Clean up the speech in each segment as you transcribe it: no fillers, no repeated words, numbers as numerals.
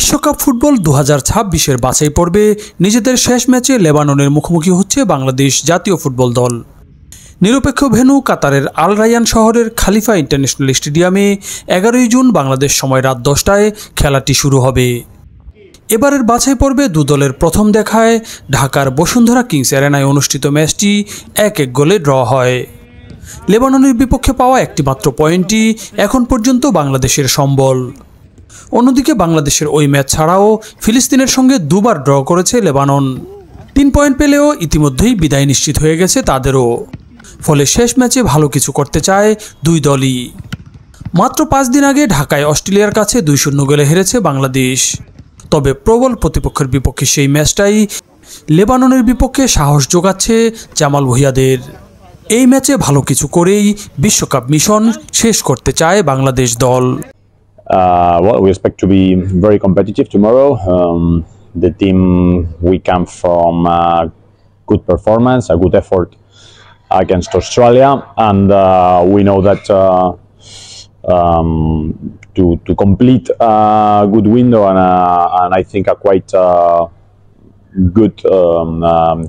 বিশ্বকাপ ফুটবল 2026-এর বাছাই পর্বে নিজেদের শেষ ম্যাচে লেবাননের মুখোমুখি হচ্ছে বাংলাদেশ জাতীয় ফুটবল দল। নিরপেক্ষ ভেন্যু কাতারের আল রায়ান শহরের খালিফা ইন্টারন্যাশনাল স্টেডিয়ামে 11 জুন বাংলাদেশ সময় রাত 10টায় খেলাটি শুরু হবে। এবারের বাছাই পর্বে দু দলের প্রথম দেখায় ঢাকার বসুন্ধরা কিংস অ্যারেনায় অনুষ্ঠিত ম্যাচটি 1-1 গোলে ড্র হয়। লেবাননের বিপক্ষে পাওয়া একটিমাত্র পয়েন্টই এখন পর্যন্ত বাংলাদেশের সম্বল। অন্যদিকে বাংলাদেশের ওই ম্যাচ ছাড়াও ফিলিস্তিনের সঙ্গে দুবার ড্র করেছে লেবানন। 3 পয়েন্ট পেলেও ইতিমধ্যেই বিদায় নিশ্চিত হয়ে গেছে তাদেরও। ফলে শেষ ম্যাচে ভালো কিছু করতে চায় দুই দলই। মাত্র 5 দিন আগে ঢাকায় অস্ট্রেলিয়ার কাছে 2-0 গোলে হেরেছে বাংলাদেশ। তবে প্রবল প্রতিপক্ষের বিপক্ষে সেই ম্যাচটাই লেবাননের বিপক্ষে সাহস যোগাচ্ছে জামাল ভুঁইয়াদের। এই ম্যাচে ভালো কিছু করেই বিশ্বকাপ মিশন শেষ করতে চায় বাংলাদেশ দল। Well, we expect to be very competitive tomorrow. The team, we come from good performance, a good effort against Australia, and we know that to complete a good window and I think a quite good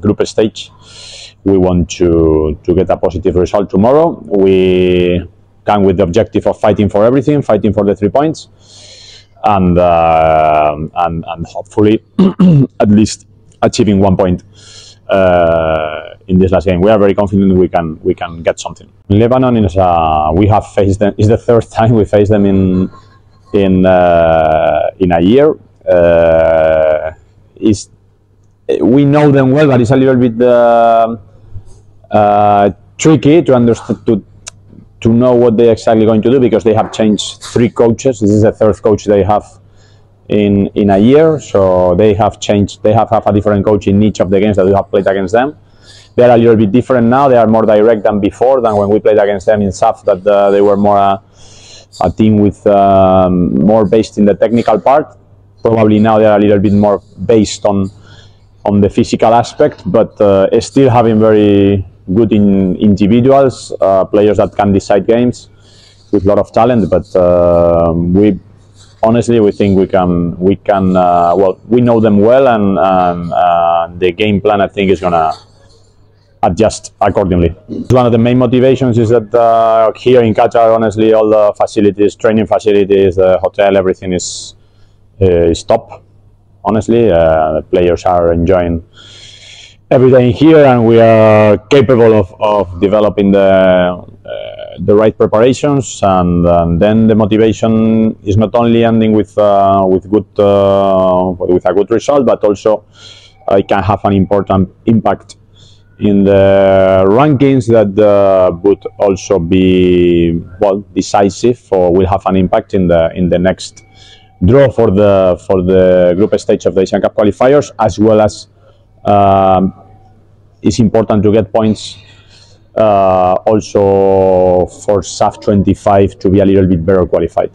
group stage, we want to get a positive result tomorrow. We come with the objective of fighting for everything, fighting for the 3 points, and hopefully at least achieving 1 point in this last game. We are very confident we can get something. Lebanon is we have faced them. It's the third time we face them in a year. We know them well, but it's a little bit tricky to understand to know what they're exactly going to do, because they have changed 3 coaches. This is the 3rd coach they have in a year, so they have changed. They have a different coach in each of the games that we have played against them. They are a little bit different now. They are more direct than before, than when we played against them in SAF, that they were more a team with more based in the technical part. Probably now they are a little bit more based on the physical aspect, but still having very good individuals, players that can decide games with a lot of talent. But honestly, we think we can. Well, we know them well, and the game plan, I think, is gonna adjust accordingly. One of the main motivations is that here in Qatar, honestly, all the facilities, training facilities, the hotel, everything is top. Honestly, the players are enjoying every day here, and we are capable of developing the right preparations, and then the motivation is not only ending with a good result, but also it can have an important impact in the rankings that would also be decisive, or will have an impact in the next draw for the group stage of the Asian Cup qualifiers, as well as it's important to get points also for SAF 25 to be a little bit better qualified.